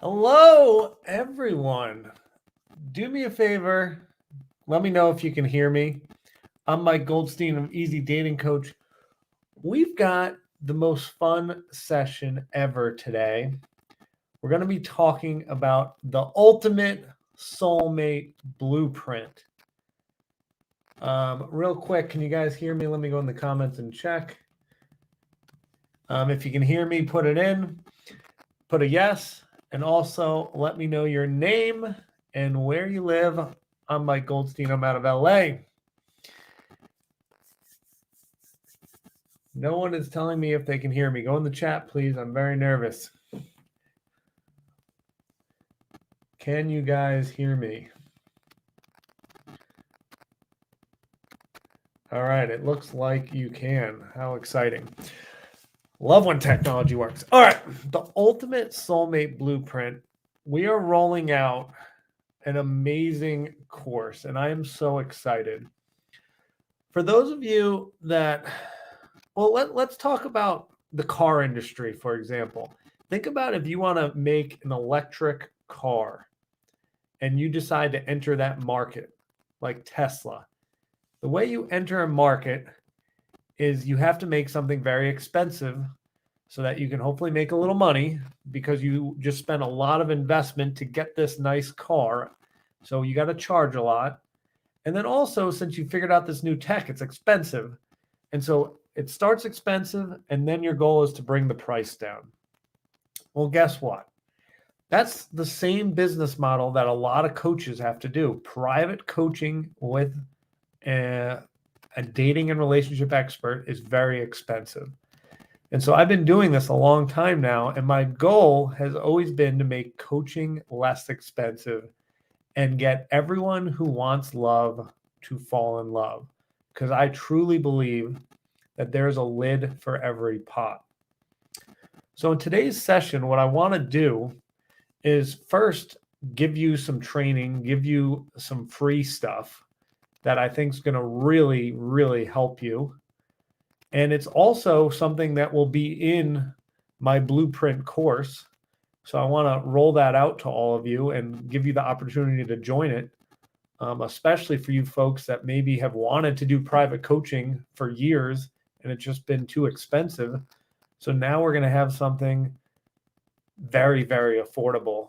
Hello, everyone. Do me a favor. Let me know if you can hear me. I'm Mike Goldstein. I'm Easy Dating Coach. We've got the most fun session ever today. We're going to be talking about the ultimate soulmate blueprint. Real quick, can you guys hear me? Let me go in the comments and check. If you can hear me, put it in. Put a yes. And also let me know your name and where you live. I'm Mike Goldstein. I'm out of LA. No one is telling me if they can hear me. Go in the chat, please. I'm very nervous. Can you guys hear me? All right. It looks like you can. How exciting. Love when technology works. All right. The ultimate soulmate blueprint. We are rolling out an amazing course, and I am so excited. For those of you that, well, let's talk about the car industry, for example. Think about if you want to make an electric car and you decide to enter that market, like Tesla. The way you enter a market is you have to make something very expensive so that you can hopefully make a little money because you just spent a lot of investment to get this nice car. So you got to charge a lot. And then also, since you figured out this new tech, it's expensive. And so it starts expensive, and then your goal is to bring the price down. Well, guess what? That's the same business model that a lot of coaches have to do. Private coaching with a dating and relationship expert is very expensive. And so I've been doing this a long time now, and my goal has always been to make coaching less expensive and get everyone who wants love to fall in love. Because I truly believe that there's a lid for every pot. So in today's session, what I want to do is first give you some training, give you some free stuff that I think is going to really, really help you. And it's also something that will be in my blueprint course. So I want to roll that out to all of you and give you the opportunity to join it, especially for you folks that maybe have wanted to do private coaching for years and it's just been too expensive. So now we're going to have something very, very affordable.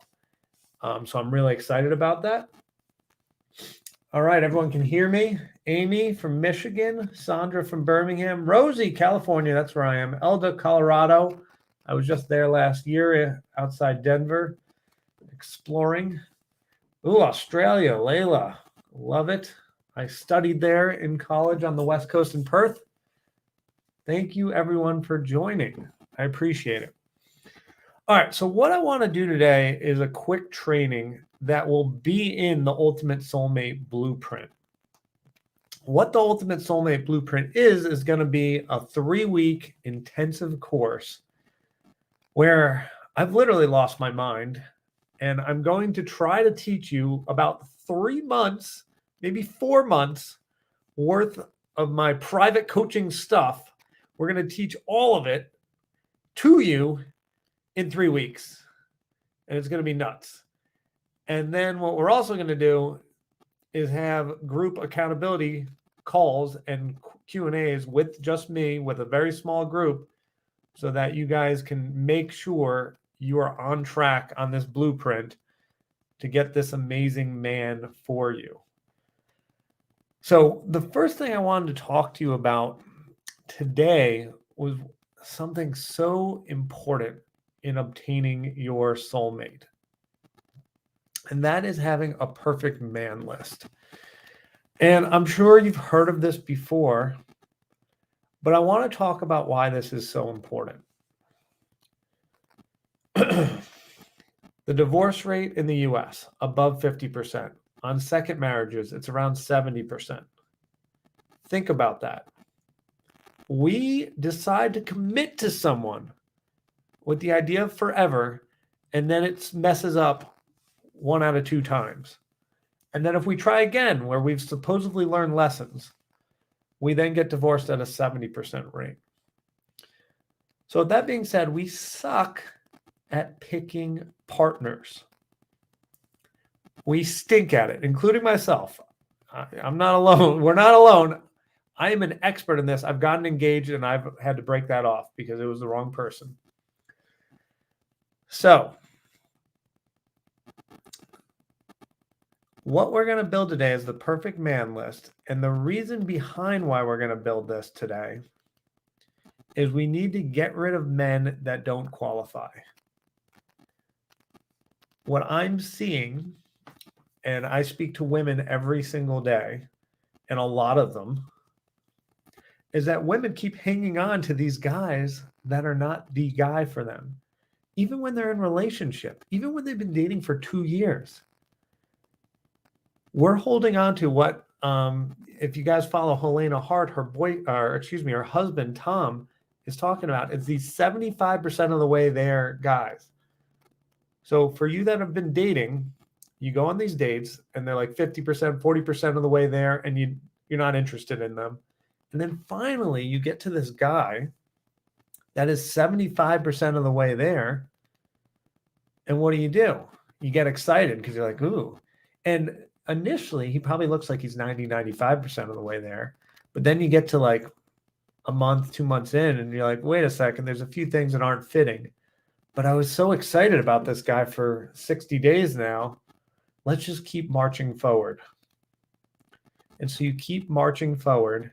So I'm really excited about that. All right, everyone can hear me. Amy from Michigan, Sandra from Birmingham, Rosie, California, that's where I am, Elda, Colorado. I was just there last year outside Denver, exploring. Ooh, Australia, Layla, love it. I studied there in college on the West Coast in Perth. Thank you, everyone, for joining. I appreciate it. All right, so what I want to do today is a quick training that will be in the Ultimate Soulmate Blueprint. What the Ultimate Soulmate Blueprint is going to be a 3-week intensive course where I've literally lost my mind, and I'm going to try to teach you about 3 months, maybe 4 months worth of my private coaching stuff. We're going to teach all of it to you in 3 weeks, and it's going to be nuts. And then what we're also going to do is have group accountability calls and Q&As with just me, with a very small group, so that you guys can make sure you are on track on this blueprint to get this amazing man for you. So the first thing I wanted to talk to you about today was something so important in obtaining your soulmate. And that is having a perfect man list. And I'm sure you've heard of this before, but I want to talk about why this is so important. The divorce rate in the US, above 50%. On second marriages, it's around 70%. Think about that. We decide to commit to someone with the idea of forever, and then it messes up 1 out of 2 times. And then if we try again, where we've supposedly learned lessons, we then get divorced at a 70% rate. So with that being said, we suck at picking partners. We stink at it, including myself. I'm not alone. We're not alone. I am an expert in this. I've gotten engaged and I've had to break that off because it was the wrong person. So, what we're going to build today is the perfect man list. And the reason behind why we're going to build this today is we need to get rid of men that don't qualify. What I'm seeing, and I speak to women every single day, and a lot of them, is that women keep hanging on to these guys that are not the guy for them. Even when they're in relationship, even when they've been dating for 2 years. We're holding on to what, if you guys follow Helena Hart, her husband, Tom, is talking about. It's these 75% of the way there guys. So for you that have been dating, you go on these dates and they're like 50%, 40% of the way there, and you're not interested in them. And then finally you get to this guy that is 75% of the way there. And what do? You get excited because you're like, ooh. And initially he probably looks like he's 90, 95% of the way there. But then you get to like a month, 2 months in, and you're like, wait a second, there's a few things that aren't fitting. But I was so excited about this guy for 60 days now. Let's just keep marching forward. And so you keep marching forward.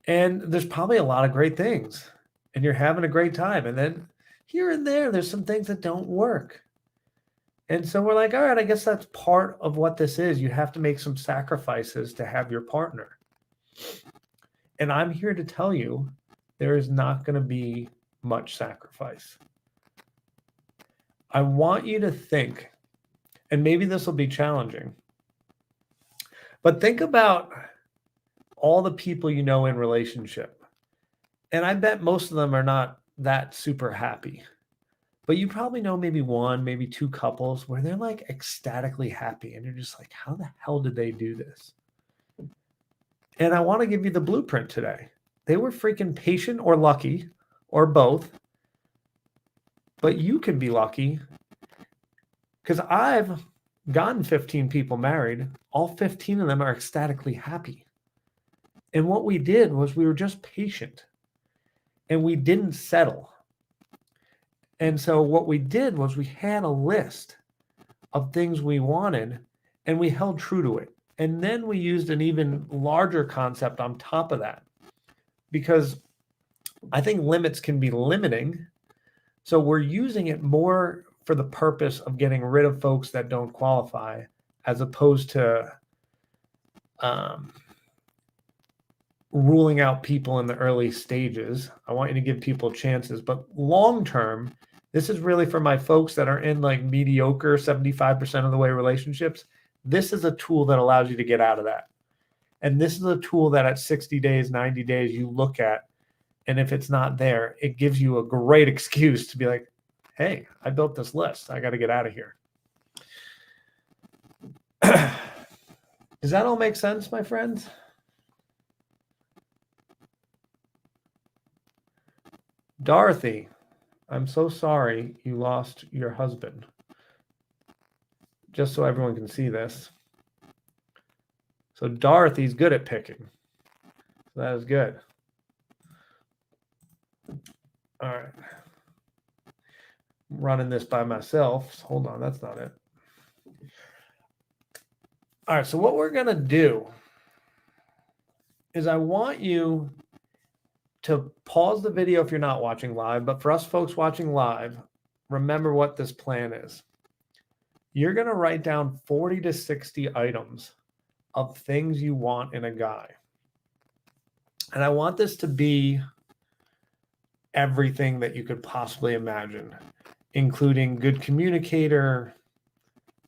And there's probably a lot of great things. And you're having a great time. And then here and there's some things that don't work. And so we're like, all right, I guess that's part of what this is. You have to make some sacrifices to have your partner. And I'm here to tell you, there is not going to be much sacrifice. I want you to think, and maybe this will be challenging, but think about all the people you know in relationship. And I bet most of them are not that super happy. But you probably know maybe one, maybe two couples where they're like ecstatically happy. And you're just like, how the hell did they do this? And I want to give you the blueprint today. They were freaking patient or lucky or both. But you can be lucky because I've gotten 15 people married. All 15 of them are ecstatically happy. And what we did was we were just patient and we didn't settle. And so what we did was we had a list of things we wanted and we held true to it. And then we used an even larger concept on top of that because I think limits can be limiting. So we're using it more for the purpose of getting rid of folks that don't qualify as opposed to ruling out people in the early stages. I want you to give people chances, but long term, this is really for my folks that are in like mediocre 75% of the way relationships. This is a tool that allows you to get out of that. And this is a tool that at 60 days, 90 days, you look at, and if it's not there, it gives you a great excuse to be like, hey, I built this list. I got to get out of here. Does that all make sense, my friends? Dorothy, I'm so sorry you lost your husband. Just so everyone can see this. So Dorothy's good at picking. So that is good. All right. I'm running this by myself. Hold on, that's not it. All right, so what we're going to do is I want you to pause the video if you're not watching live, but for us folks watching live, remember what this plan is. You're going to write down 40 to 60 items of things you want in a guy. And I want this to be everything that you could possibly imagine, including good communicator.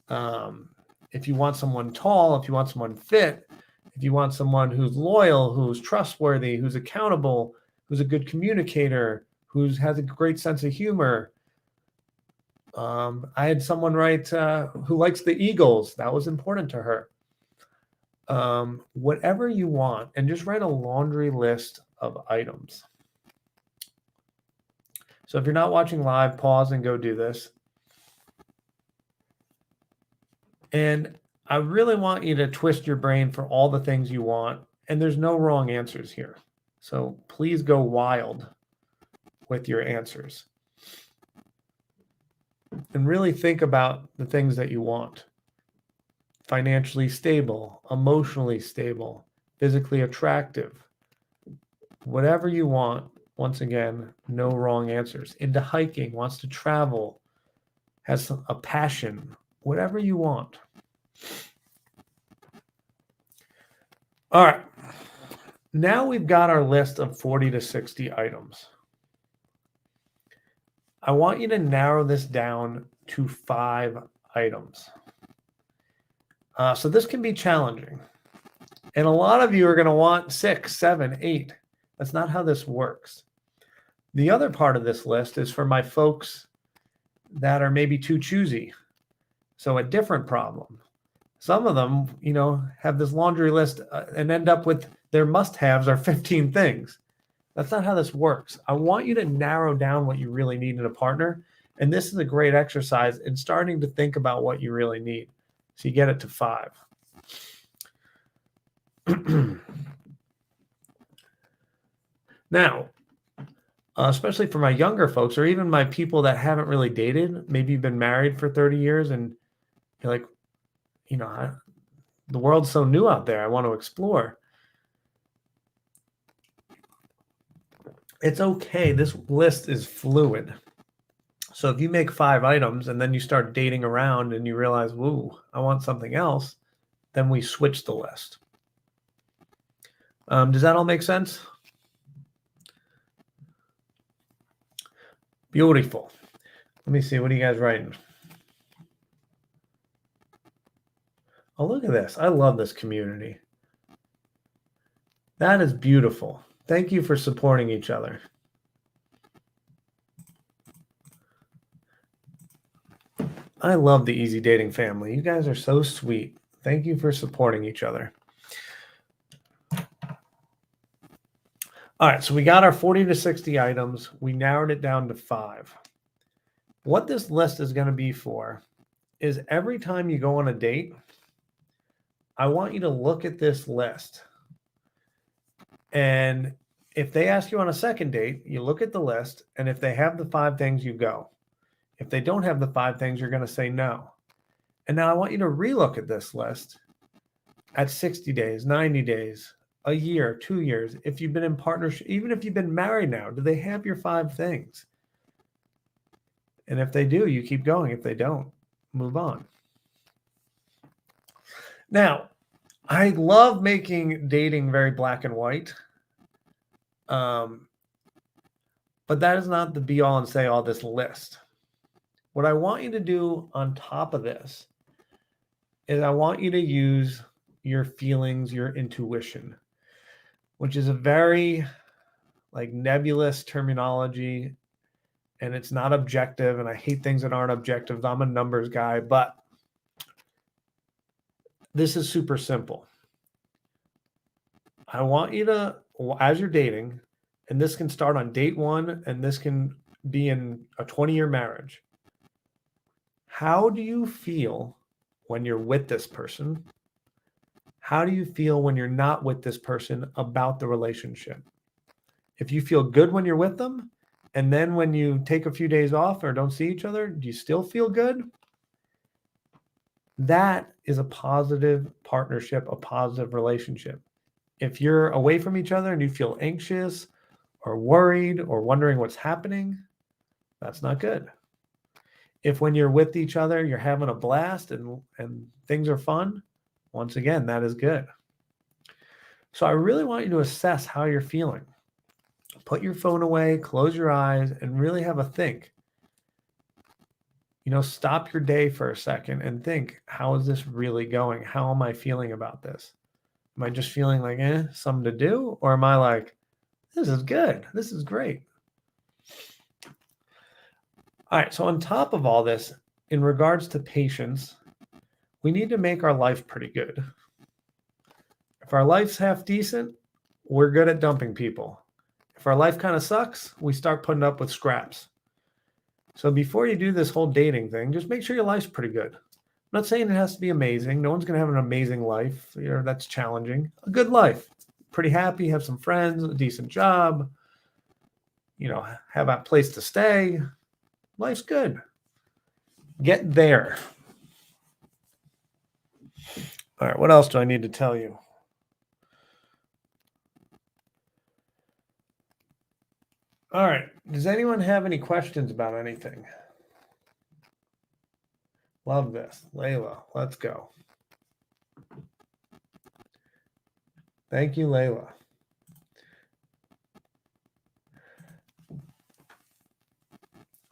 If you want someone tall, if you want someone fit, if you want someone who's loyal, who's trustworthy, who's accountable, who's a good communicator, who has a great sense of humor. I had someone write who likes the Eagles. That was important to her. Whatever you want, and just write a laundry list of items. So if you're not watching live, pause and go do this. And I really want you to twist your brain for all the things you want. And there's no wrong answers here. So please go wild with your answers. And really think about the things that you want. Financially stable, emotionally stable, physically attractive. Whatever you want, once again, no wrong answers. Into hiking, wants to travel, has a passion, whatever you want. All right. Now we've got our list of 40 to 60 items. I want you to narrow this down to 5 items. So this can be challenging. And a lot of you are going to want 6, 7, 8. That's not how this works. The other part of this list is for my folks that are maybe too choosy. So a different problem. Some of them, have this laundry list and end up with their must-haves are 15 things. That's not how this works. I want you to narrow down what you really need in a partner. And this is a great exercise in starting to think about what you really need. So you get it to 5. Now, especially for my younger folks, or even my people that haven't really dated, maybe you've been married for 30 years and you're like, the world's so new out there, I want to explore. It's okay. This list is fluid. So if you make 5 items and then you start dating around and you realize, woo, I want something else, then we switch the list. Does that all make sense? Beautiful. Let me see. What are you guys writing? Oh, look at this. I love this community. That is beautiful. Thank you for supporting each other. I love the Easy Dating family. You guys are so sweet. Thank you for supporting each other. All right, so we got our 40 to 60 items. We narrowed it down to 5. What this list is going to be for is every time you go on a date, I want you to look at this list. And if they ask you on a second date, you look at the list, and if they have the 5 things, you go. If they don't have the 5 things, you're going to say no. And now I want you to relook at this list at 60 days, 90 days, a year, 2 years. If you've been in partnership, even if you've been married now, do they have your 5 things? And if they do, you keep going. If they don't, move on. Now, I love making dating very black and white. But that is not the be all and say all this list. What I want you to do on top of this is I want you to use your feelings, your intuition, which is a very nebulous terminology, and it's not objective, and I hate things that aren't objective. I'm a numbers guy, but this is super simple. I want you to, as you're dating, and this can start on date 1, and this can be in a 20-year marriage. How do you feel when you're with this person? How do you feel when you're not with this person about the relationship? If you feel good when you're with them, and then when you take a few days off or don't see each other, do you still feel good? That is a positive partnership, a positive relationship. If you're away from each other and you feel anxious or worried or wondering what's happening, that's not good. If when you're with each other, you're having a blast and things are fun, once again, that is good. So I really want you to assess how you're feeling. Put your phone away, close your eyes, and really have a think. Stop your day for a second and think, how is this really going? How am I feeling about this? Am I just feeling like, something to do? Or am I like, this is good. This is great. All right. So on top of all this, in regards to patience, we need to make our life pretty good. If our life's half decent, we're good at dumping people. If our life kind of sucks, we start putting up with scraps. So before you do this whole dating thing, just make sure your life's pretty good. I'm not saying it has to be amazing. No one's going to have an amazing life. That's challenging. A good life. Pretty happy, have some friends, a decent job, have a place to stay. Life's good. Get there. All right, what else do I need to tell you? All right, does anyone have any questions about anything? Love this. Layla, let's go. Thank you, Layla.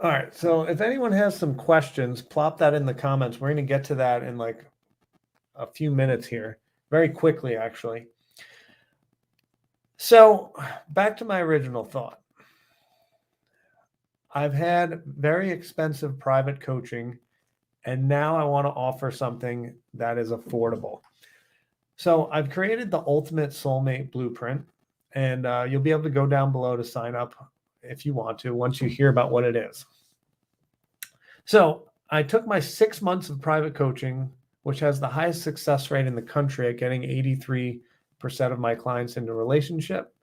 All right, so if anyone has some questions, plop that in the comments. We're going to get to that in like a few minutes here, very quickly, actually. So back to my original thought. I've had very expensive private coaching, and now I want to offer something that is affordable. So I've created the ultimate soulmate blueprint, and you'll be able to go down below to sign up if you want to, once you hear about what it is. So I took my 6 months of private coaching, which has the highest success rate in the country at getting 83% of my clients into a relationship.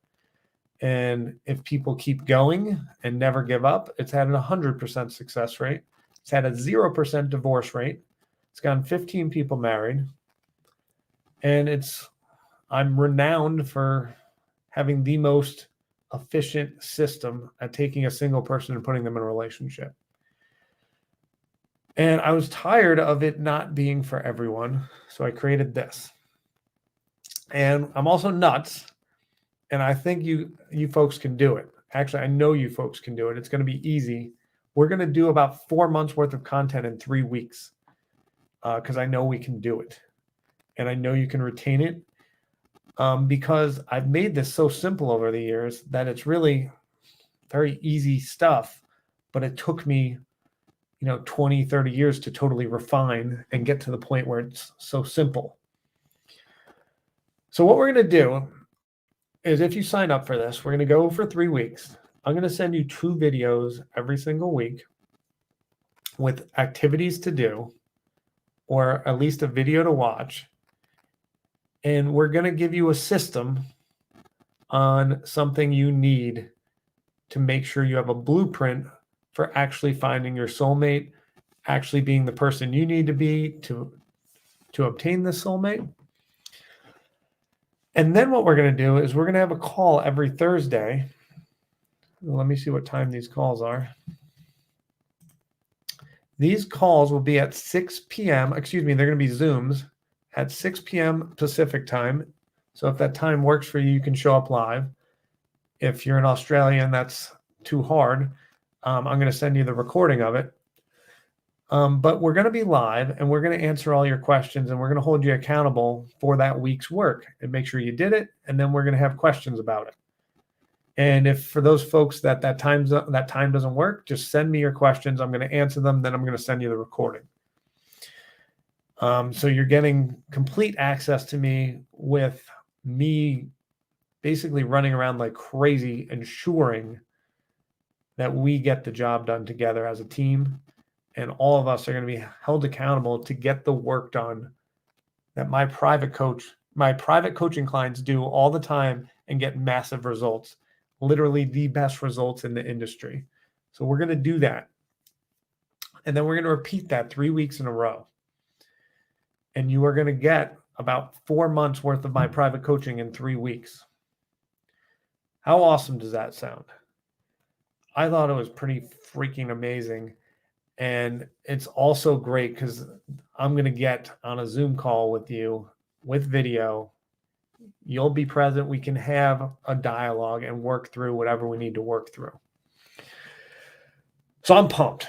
And if people keep going and never give up, it's had a 100% success rate. It's had a 0% divorce rate. It's gotten 15 people married. And I'm renowned for having the most efficient system at taking a single person and putting them in a relationship. And I was tired of it not being for everyone. So I created this. And I'm also nuts. And I think you folks can do it. Actually, I know you folks can do it. It's going to be easy. We're going to do about 4 months worth of content in 3 weeks because I know we can do it. And I know you can retain it because I've made this so simple over the years that it's really very easy stuff. But it took me 20, 30 years to totally refine and get to the point where it's so simple. So what we're going to do is, if you sign up for this, we're going to go for 3 weeks. I'm going to send you 2 videos every single week with activities to do, or at least a video to watch. And we're going to give you a system on something you need to make sure you have a blueprint for actually finding your soulmate, actually being the person you need to be to obtain this soulmate. And then what we're going to do is we're going to have a call every Thursday. Let me see what time these calls are. These calls will be at 6 p.m. Excuse me, they're going to be Zooms at 6 p.m. Pacific time. So if that time works for you, you can show up live. If you're in Australia and that's too hard, I'm going to send you the recording of it. But we're going to be live and we're going to answer all your questions and we're going to hold you accountable for that week's work and make sure you did it. And then we're going to have questions about it. And if for those folks that time doesn't work, just send me your questions. I'm going to answer them. Then I'm going to send you the recording. So you're getting complete access to me with me basically running around like crazy, ensuring that we get the job done together as a team. And all of us are going to be held accountable to get the work done that my private coaching clients do all the time and get massive results, literally the best results in the industry. So we're going to do that. And then we're going to repeat that 3 weeks in a row. And you are going to get about 4 months worth of my private coaching in 3 weeks. How awesome does that sound? I thought it was pretty freaking amazing. And it's also great because I'm going to get on a Zoom call with you with video. You'll be present. We can have a dialogue and work through whatever we need to work through. So I'm pumped.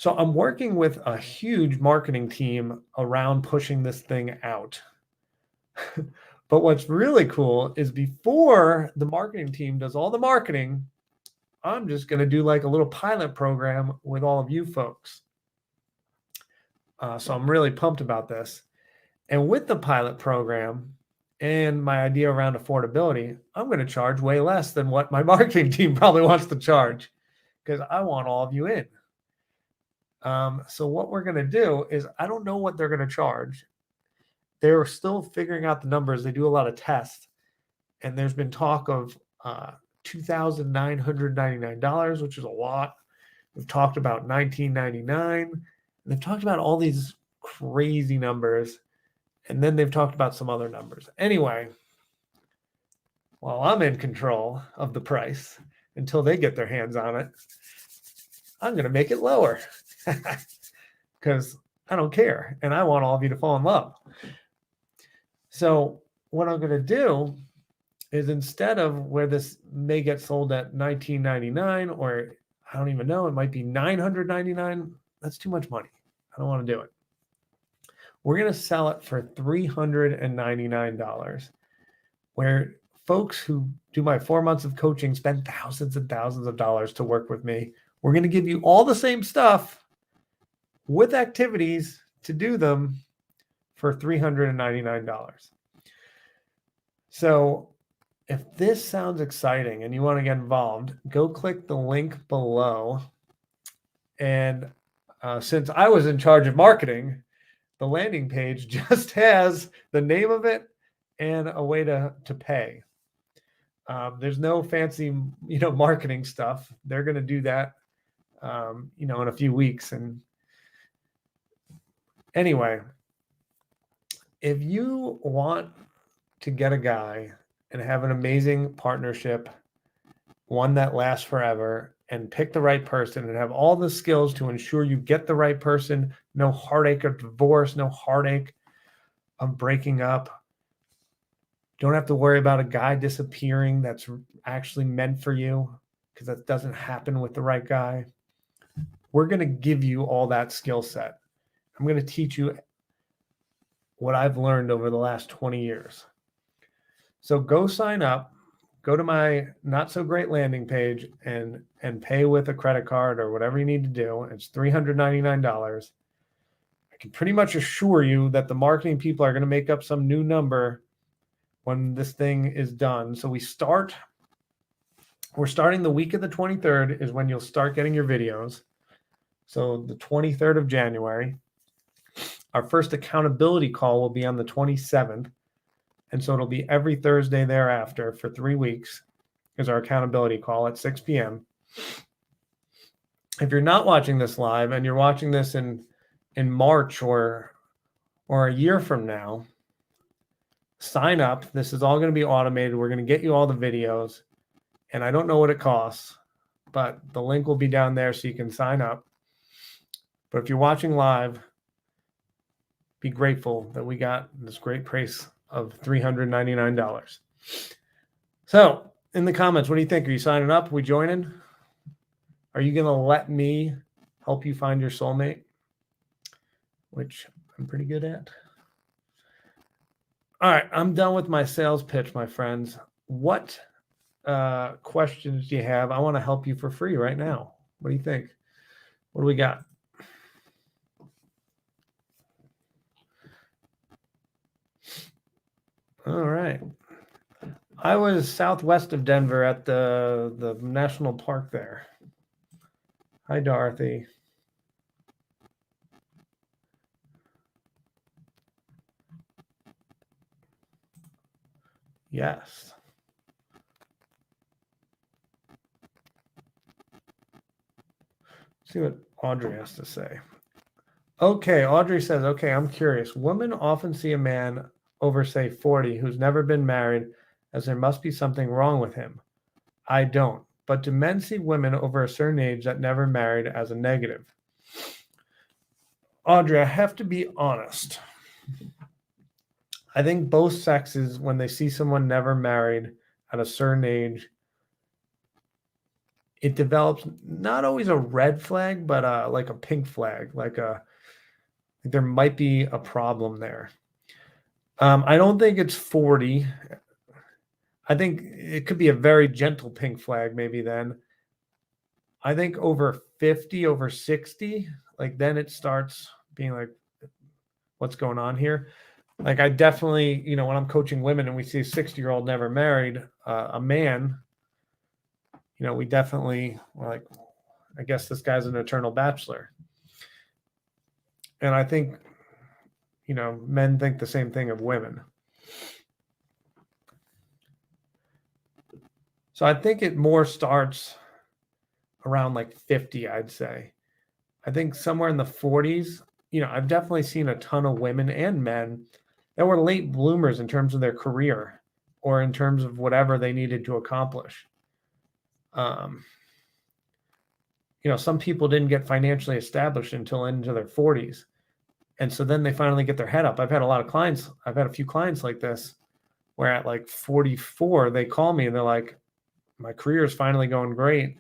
So I'm working with a huge marketing team around pushing this thing out. But what's really cool is before the marketing team does all the marketing, I'm just going to do like a little pilot program with all of you folks. So I'm really pumped about this. And with the pilot program, and my idea around affordability, I'm going to charge way less than what my marketing team probably wants to charge because I want all of you in. So what we're going to do is, I don't know what they're going to charge. They're still figuring out the numbers. They do a lot of tests, and there's been talk of $2,999, which is a lot. We've talked about $1,999. They've talked about all these crazy numbers, and then they've talked about some other numbers. Anyway, while I'm in control of the price until they get their hands on it, I'm going to make it lower because I don't care, and I want all of you to fall in love. So what I'm going to do is, instead of where this may get sold at $1,999, or I don't even know, it might be $999. That's too much money. I don't want to do it. We're going to sell it for $399, where folks who do my 4 months of coaching spend thousands and thousands of dollars to work with me. We're going to give you all the same stuff with activities to do them for $399. So if this sounds exciting and you want to get involved, go click the link below. And since I was in charge of marketing, the landing page just has the name of it and a way to pay. There's no fancy, marketing stuff. They're going to do that, in a few weeks. And anyway, if you want to get a guy and have an amazing partnership, one that lasts forever, and pick the right person and have all the skills to ensure you get the right person, no heartache of divorce, no heartache of breaking up. Don't have to worry about a guy disappearing that's actually meant for you, because that doesn't happen with the right guy. We're going to give you all that skill set. I'm going to teach you what I've learned over the last 20 years. So go sign up, go to my not so great landing page and pay with a credit card or whatever you need to do. It's $399. I can pretty much assure you that the marketing people are going to make up some new number when this thing is done. So we're starting the week of the 23rd is when you'll start getting your videos. So the 23rd of January. Our first accountability call will be on the 27th. And so it'll be every Thursday thereafter for 3 weeks is our accountability call at 6 p.m. If you're not watching this live and you're watching this in March or a year from now, sign up. This is all going to be automated. We're going to get you all the videos. And I don't know what it costs, but the link will be down there so you can sign up. But if you're watching live, be grateful that we got this great price of $399. So in the comments, what do you think? Are you signing up? Are we joining? Are you going to let me help you find your soulmate? Which I'm pretty good at. All right, I'm done with my sales pitch, my friends. What questions do you have? I want to help you for free right now. What do you think? What do we got? All right. I was southwest of Denver at the national park there. Hi, Dorothy. Yes. Let's see what Audrey has to say. Okay, Audrey says, okay, I'm curious. Women often see a man over, say, 40 who's never been married, as there must be something wrong with him. I don't. But do men see women over a certain age that never married as a negative? Audrey, I have to be honest. I think both sexes, when they see someone never married at a certain age, it develops not always a red flag, but like a pink flag, like there might be a problem there. I don't think it's 40. I think it could be a very gentle pink flag maybe then. I think over 50, over 60, like then it starts being like, what's going on here? Like I definitely, when I'm coaching women and we see a 60-year-old never married, a man, we definitely we're like, I guess this guy's an eternal bachelor. And I think, men think the same thing of women. So I think it more starts around like 50, I'd say. I think somewhere in the 40s, I've definitely seen a ton of women and men that were late bloomers in terms of their career or in terms of whatever they needed to accomplish. Um, some people didn't get financially established until into their 40s. And so then they finally get their head up. I've had a few clients like this where at like 44, they call me and they're like, my career is finally going great.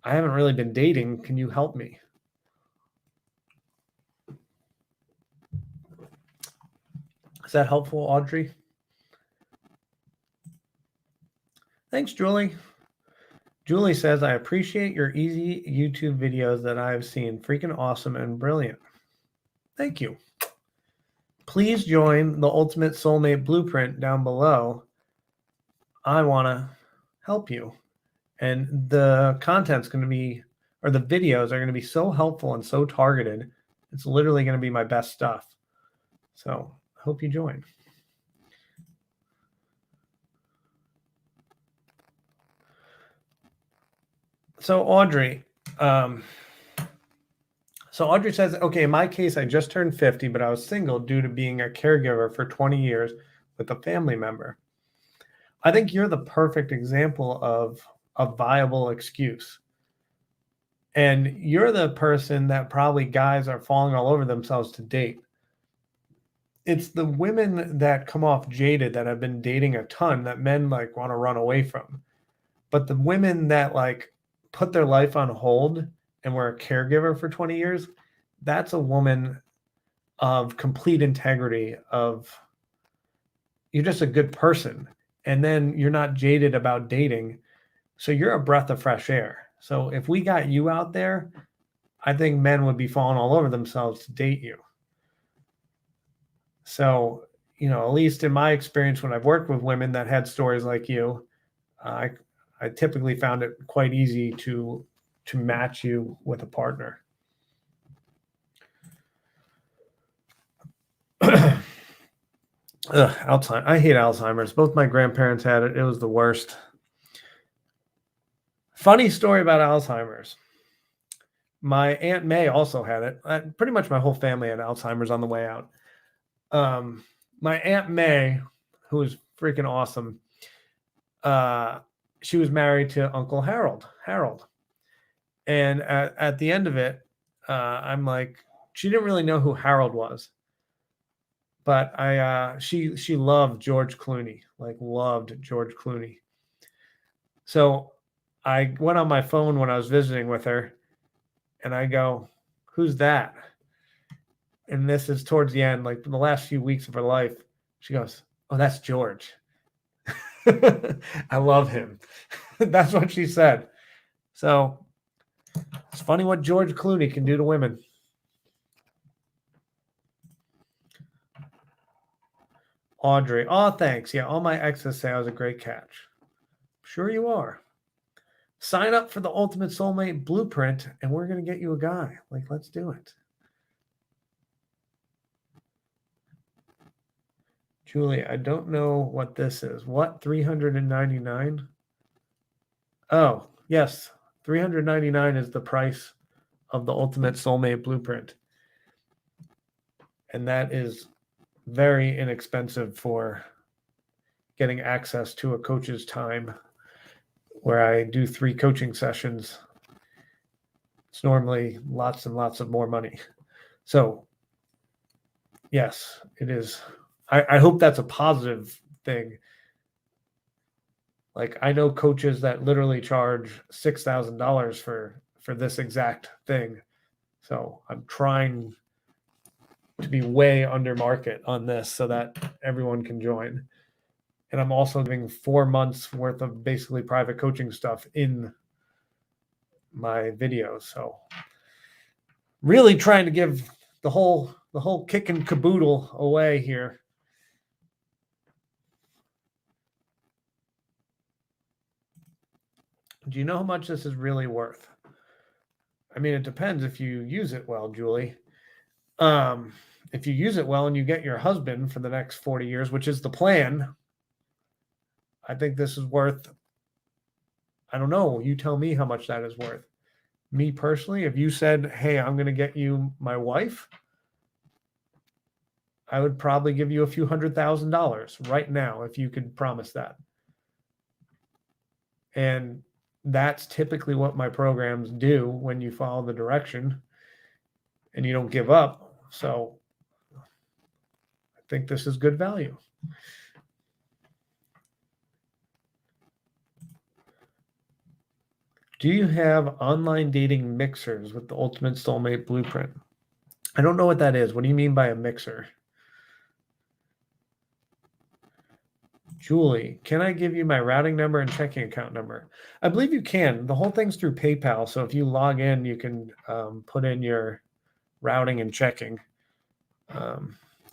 I haven't really been dating. Can you help me? Is that helpful, Audrey? Thanks, Julie. Julie says, I appreciate your easy YouTube videos that I've seen. Freaking awesome and brilliant. Thank you. Please join the Ultimate Soulmate Blueprint down below. I want to help you. And the content's going to be, or the videos are going to be so helpful and so targeted. It's literally going to be my best stuff. So I hope you join. So Audrey, Audrey says, okay, in my case, I just turned 50, but I was single due to being a caregiver for 20 years with a family member. I think you're the perfect example of a viable excuse. And you're the person that probably guys are falling all over themselves to date. It's the women that come off jaded that have been dating a ton that men like want to run away from. But the women that like put their life on hold and were a caregiver for 20 years, that's a woman of complete integrity, of you're just a good person. And then you're not jaded about dating. So you're a breath of fresh air. So if we got you out there, I think men would be falling all over themselves to date you. So, at least in my experience when I've worked with women that had stories like you, I typically found it quite easy to match you with a partner. Alzheimer's. I hate Alzheimer's. Both my grandparents had it. It was the worst. Funny story about Alzheimer's. My Aunt May also had it. Pretty much my whole family had Alzheimer's on the way out. My Aunt May, who was freaking awesome, she was married to Uncle Harold. And at the end of it, I'm like, she didn't really know who Harold was. But she loved George Clooney, like loved George Clooney. So I went on my phone when I was visiting with her and I go, who's that? And this is towards the end, like the last few weeks of her life. She goes, oh, that's George. I love him. That's what she said. So it's funny what George Clooney can do to women. Audrey, oh, thanks. Yeah, all my exes say I was a great catch. Sure you are. Sign up for the Ultimate Soulmate Blueprint, and we're going to get you a guy. Like, let's do it. Julie, I don't know what this is. What, 399? Oh, yes. 399 is the price of the Ultimate Soulmate Blueprint. And that is very inexpensive for getting access to a coach's time where I do 3 coaching sessions. It's normally lots and lots of more money. So, yes, it is. I hope that's a positive thing. Like I know coaches that literally charge $6,000 for this exact thing. So I'm trying to be way under market on this so that everyone can join. And I'm also giving 4 months worth of basically private coaching stuff in my videos. So really trying to give the whole kick and caboodle away here. Do you know how much this is really worth? I mean, it depends if you use it well, Julie. Um, if you use it well and you get your husband for the next 40 years, which is the plan, I think this is worth, I don't know, you tell me how much that is worth. Me personally, if you said, hey, I'm going to get you my wife, I would probably give you a few $100,000 right now if you could promise that. And that's typically what my programs do when you follow the direction and you don't give up. So I think this is good value. Do you have online dating mixers with the Ultimate Soulmate Blueprint? I don't know what that is. What do you mean by a mixer? Julie, can I give you my routing number and checking account number? I believe you can. The whole thing's through PayPal. So if you log in, you can put in your routing and checking.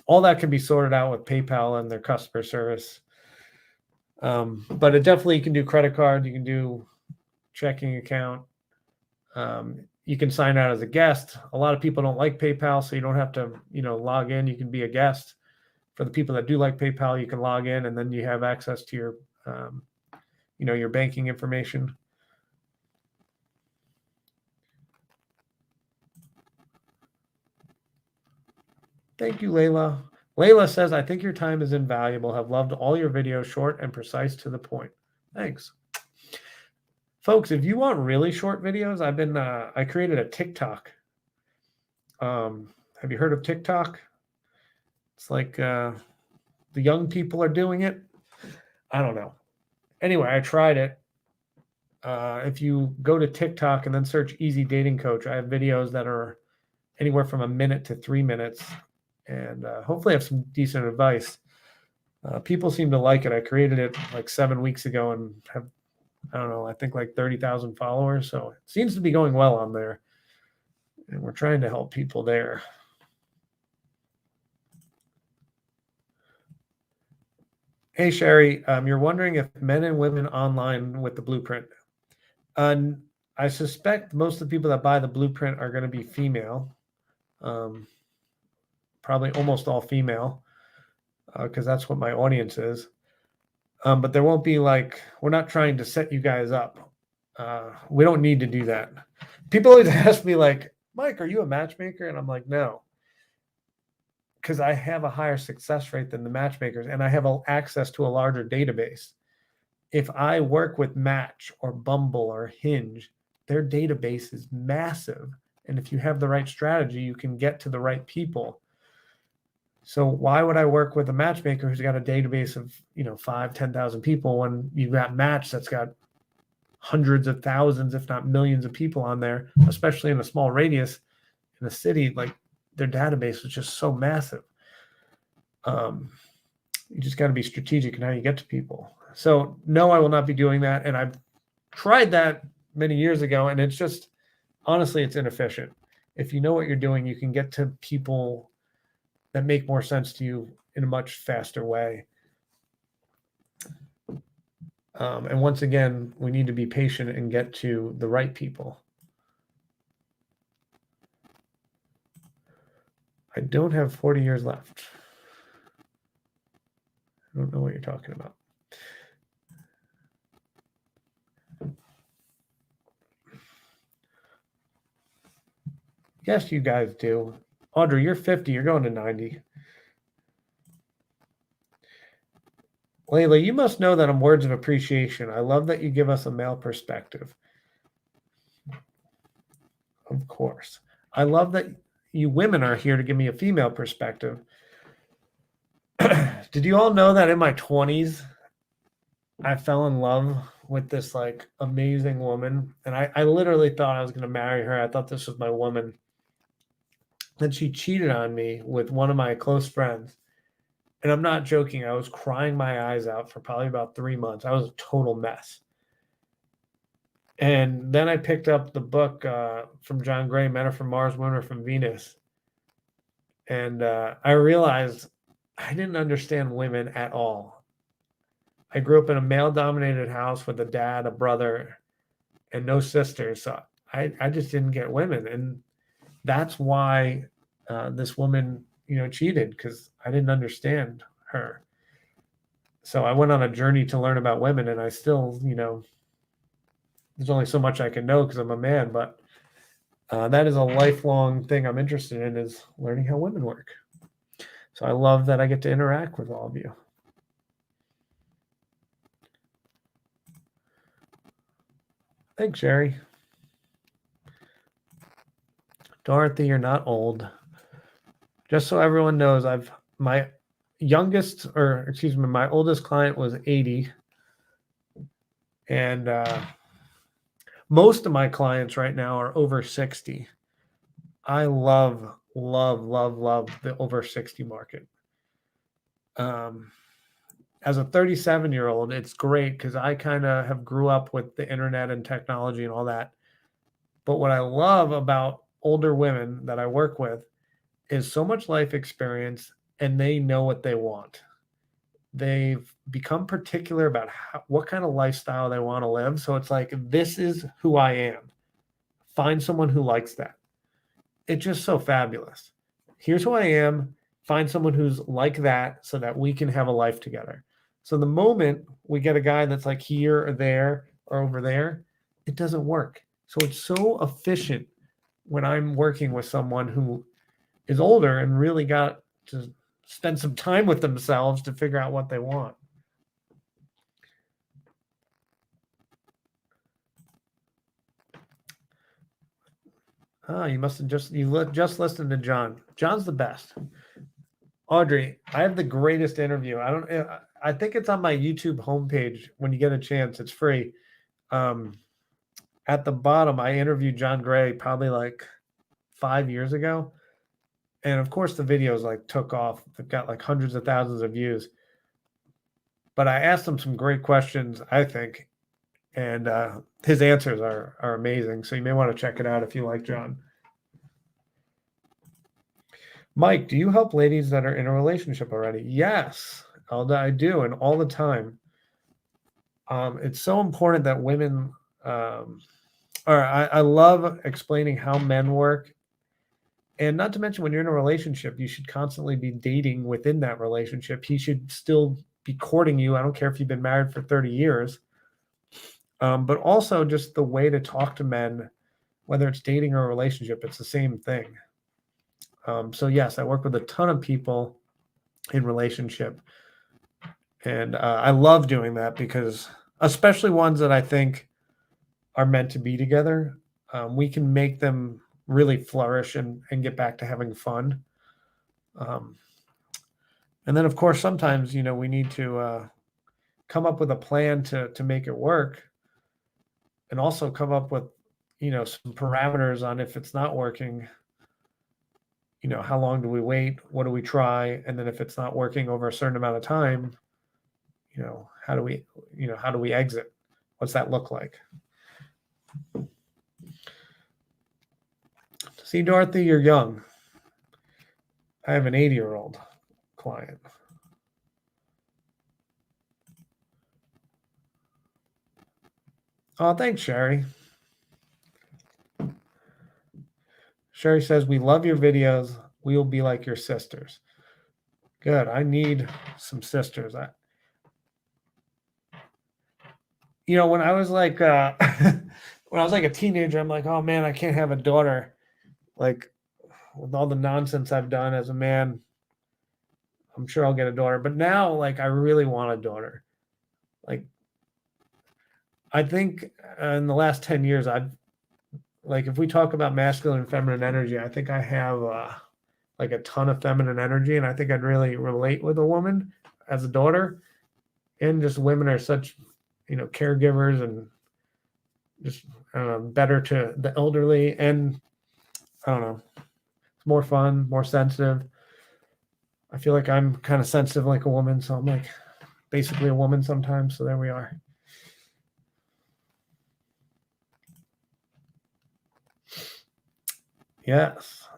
All that can be sorted out with PayPal and their customer service. But it definitely, you can do credit card, you can do checking account. You can sign out as a guest. A lot of people don't like PayPal, so you don't have to, log in. You can be a guest. For the people that do like PayPal, you can log in and then you have access to your, your banking information. Thank you, Layla. Layla says, I think your time is invaluable. Have loved all your videos, short and precise to the point. Thanks. Folks, if you want really short videos, I created a TikTok. Have you heard of TikTok? It's like the young people are doing it. I don't know. Anyway, I tried it. If you go to TikTok and then search Easy Dating Coach, I have videos that are anywhere from a minute to 3 minutes, and hopefully I have some decent advice. People seem to like it. I created it like 7 weeks ago and have, I don't know, I think like 30,000 followers. So it seems to be going well on there. And we're trying to help people there. Hey, Sherry, you're wondering if men and women online with the blueprint. I suspect most of the people that buy the blueprint are going to be female, probably almost all female, because that's what my audience is. But there won't be we're not trying to set you guys up. We don't need to do that. People always ask me Mike, are you a matchmaker? And I'm like, no, because I have a higher success rate than the matchmakers and I have access to a larger database. If I work with Match or Bumble or Hinge, their database is massive. And if you have the right strategy, you can get to the right people. So why would I work with a matchmaker who's got a database of, 5,000, 10,000 people when you've got Match that's got hundreds of thousands, if not millions of people on there, especially in a small radius in a city, their database is just so massive. You just got to be strategic in how you get to people. So no, I will not be doing that. And I've tried that many years ago, and it's just, honestly, it's inefficient. If you know what you're doing, you can get to people that make more sense to you in a much faster way. And once again, we need to be patient and get to the right people. I don't have 40 years left. I don't know what you're talking about. Yes, you guys do. Audrey, you're 50. You're going to 90. Layla, you must know that I'm words of appreciation. I love that you give us a male perspective. Of course. I love that you women are here to give me a female perspective. Did you all know that in my 20s, I fell in love with this amazing woman? And I literally thought I was going to marry her. I thought this was my woman. Then she cheated on me with one of my close friends. And I'm not joking. I was crying my eyes out for probably about 3 months. I was a total mess. And then I picked up the book from John Gray, Men Are From Mars, Women Are From Venus. And I realized I didn't understand women at all. I grew up in a male-dominated house with a dad, a brother, and no sisters. So I just didn't get women. And that's why this woman, cheated, because I didn't understand her. So I went on a journey to learn about women, and I still, there's only so much I can know because I'm a man, but that is a lifelong thing I'm interested in, is learning how women work. So I love that I get to interact with all of you. Thanks, Sherry. Dorothy, you're not old. Just so everyone knows, my my oldest client was 80. And most of my clients right now are over 60. I love, love, love, love the over 60 market. As a 37-year-old, it's great because I kind of have grew up with the internet and technology and all that. But what I love about older women that I work with is so much life experience, and they know what they want. They've become particular about what kind of lifestyle they want to live. So it's like, this is who I am. Find someone who likes that. It's just so fabulous. Here's who I am. Find someone who's like that so that we can have a life together. So the moment we get a guy that's like here or there or over there, it doesn't work. So it's so efficient when I'm working with someone who is older and really got to spend some time with themselves to figure out what they want. You must have just listened to John. John's the best. Audrey, I have the greatest interview. I think it's on my YouTube homepage. When you get a chance, it's free. At the bottom, I interviewed John Gray probably like 5 years ago. And of course the videos like took off. They've got like hundreds of thousands of views. But I asked him some great questions, I think. And his answers are amazing. So you may want to check it out if you like John. Mike, do you help ladies that are in a relationship already? Yes, Alda, I do, and all the time. It's so important that women, I love explaining how men work. And not to mention, when you're in a relationship, you should constantly be dating within that relationship. He should still be courting you. I don't care if you've been married for 30 years. But also just the way to talk to men, whether it's dating or a relationship, it's the same thing. So yes, I work with a ton of people in relationship, and I love doing that because, especially ones that I think are meant to be together, we can make them really flourish and get back to having fun. And then, of course, sometimes we need to come up with a plan to make it work, and also come up with some parameters on if it's not working. How long do we wait? What do we try? And then if it's not working over a certain amount of time, how do we exit? What's that look like? See, Dorothy, you're young. I have an 80-year-old client. Oh, thanks, Sherry. Sherry says, we love your videos. We will be like your sisters. Good. I need some sisters. When I was like, when I was like a teenager, I'm like, oh man, I can't have a daughter. Like, with all the nonsense I've done as a man, I'm sure I'll get a daughter. But now, like, I really want a daughter. Like, I think in the last 10 years, if we talk about masculine and feminine energy, I think I have like a ton of feminine energy, and I think I'd really relate with a woman as a daughter. And just women are such, caregivers, and just better to the elderly, and I don't know, it's more fun, more sensitive. I feel like I'm kind of sensitive like a woman, so I'm like basically a woman sometimes. So there we are. Yes.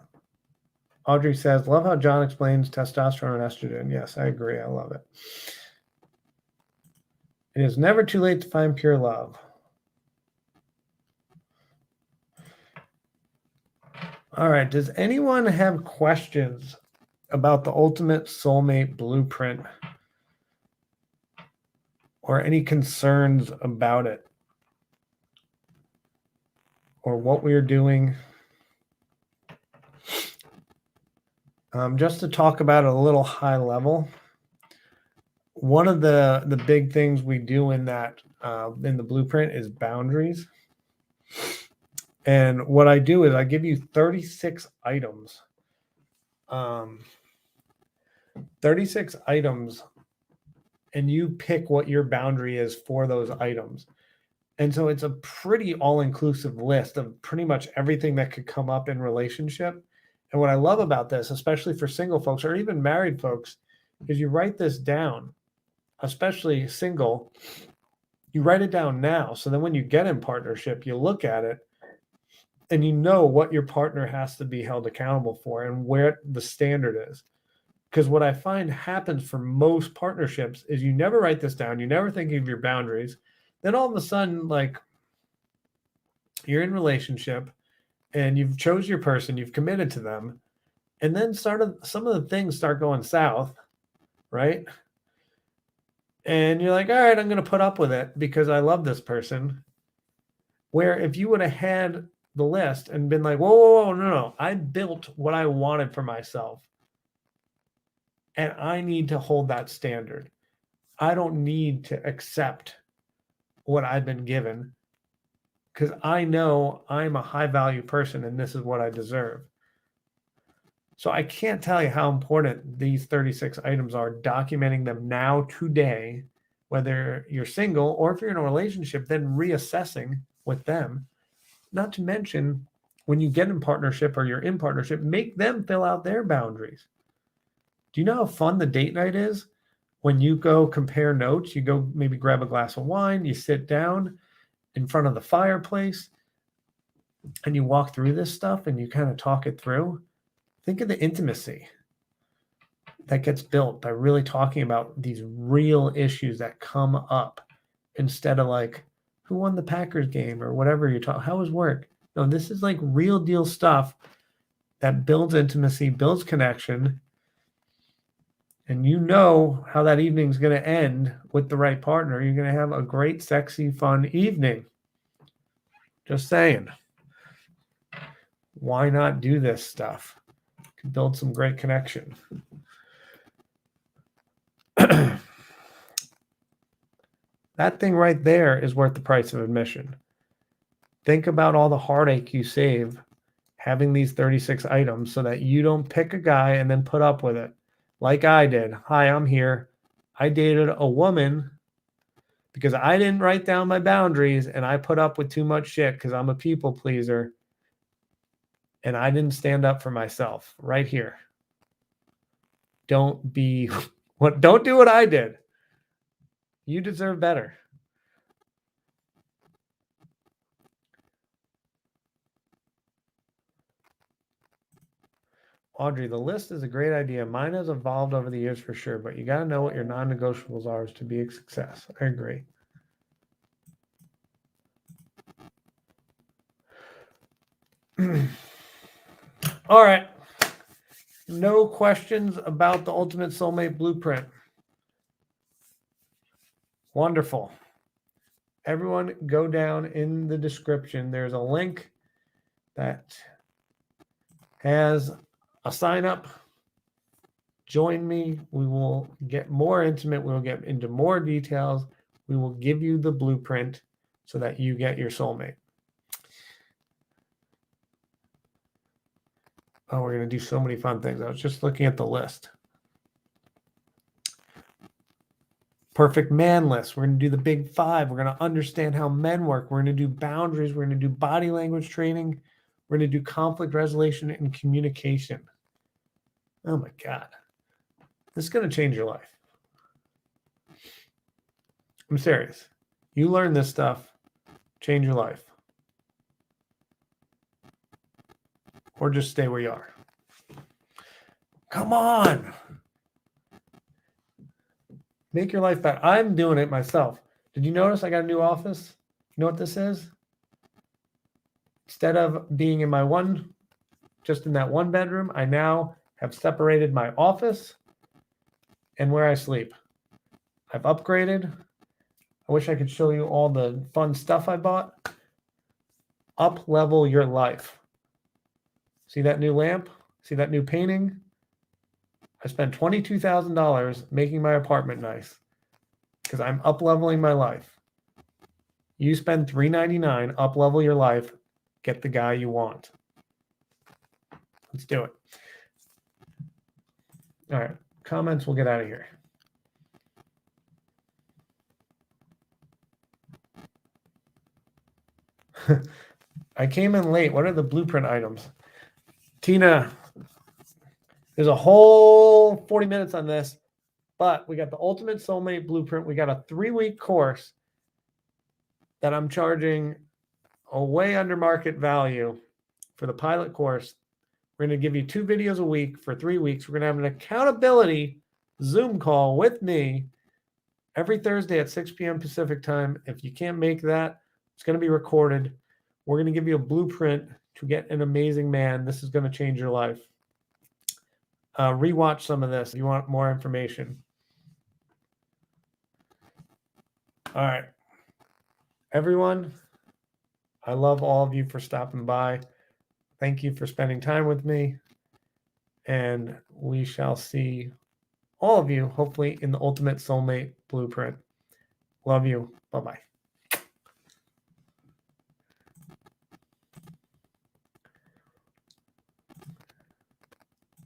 Audrey says, love how John explains testosterone and estrogen. Yes, I agree. I love it. It is never too late to find pure love. All right. Does anyone have questions about the ultimate soulmate blueprint or any concerns about it or what we're doing? Just to talk about it a little high level, one of the big things we do in that in the blueprint is boundaries. And what I do is I give you 36 items. 36 items, and you pick what your boundary is for those items. And so it's a pretty all-inclusive list of pretty much everything that could come up in relationship. And what I love about this, especially for single folks or even married folks, is you write this down, especially single, you write it down now. So then when you get in partnership, you look at it and you know what your partner has to be held accountable for and where the standard is. Because what I find happens for most partnerships is you never write this down, you never think of your boundaries. Then all of a sudden, like, you're in relationship and you've chose your person, you've committed to them, and then some of the things start going south, right? And you're like, all right, I'm going to put up with it because I love this person. Where if you would have had the list and been like, whoa, no, I built what I wanted for myself. And I need to hold that standard. I don't need to accept what I've been given because I know I'm a high value person and this is what I deserve. So I can't tell you how important these 36 items are, documenting them now today, whether you're single or if you're in a relationship, then reassessing with them. Not to mention, when you get in partnership or you're in partnership, make them fill out their boundaries. Do you know how fun the date night is? When you go compare notes, you go maybe grab a glass of wine, you sit down in front of the fireplace, and you walk through this stuff and you kind of talk it through. Think of the intimacy that gets built by really talking about these real issues that come up instead of like, who won the Packers game or whatever you're talking, how was work? No, this is like real deal stuff that builds intimacy, builds connection, and you know how that evening's going to end with the right partner. You're going to have a great, sexy, fun evening. Just saying. Why not do this stuff? Build some great connection. That thing right there is worth the price of admission. Think about all the heartache you save having these 36 items so that you don't pick a guy and then put up with it like I did. Hi, I'm here. I dated a woman because I didn't write down my boundaries and I put up with too much shit because I'm a people pleaser and I didn't stand up for myself right here. Don't do what I did. You deserve better. Audrey, the list is a great idea. Mine has evolved over the years for sure, but you got to know what your non-negotiables are to be a success. I agree. All right. No questions about the Ultimate Soulmate Blueprint. Wonderful. Everyone go down in the description. There's a link that has a sign up. Join me. We will get more intimate. We will get into more details. We will give you the blueprint so that you get your soulmate. Oh, we're going to do so many fun things. I was just looking at the list. Perfect man list. We're going to do the big 5. We're going to understand how men work. We're going to do boundaries. We're going to do body language training. We're going to do conflict resolution and communication. Oh my God. This is going to change your life. I'm serious. You learn this stuff, change your life. Or just stay where you are. Come on. Make your life better. I'm doing it myself. Did you notice I got a new office? You know what this is? Instead of being in my one just in that one bedroom. I now have separated my office and where I sleep. I've upgraded. I wish I could show you all the fun stuff I bought. Up level your life. See that new lamp? See that new painting? I spent $22,000 making my apartment nice because I'm up leveling my life. You spend $399, up level your life, get the guy you want. Let's do it. All right, comments, we'll get out of here. I came in late. What are the blueprint items? Tina, there's a whole 40 minutes on this, but we got the Ultimate Soulmate Blueprint. We got a 3-week course that I'm charging a way under market value for the pilot course. We're going to give you 2 videos a week for 3 weeks. We're going to have an accountability Zoom call with me every Thursday at 6 p.m. Pacific time. If you can't make that, it's going to be recorded. We're going to give you a blueprint to get an amazing man. This is going to change your life. Rewatch some of this if you want more information. All right. Everyone, I love all of you for stopping by. Thank you for spending time with me. And we shall see all of you, hopefully, in the Ultimate Soulmate Blueprint. Love you. Bye-bye.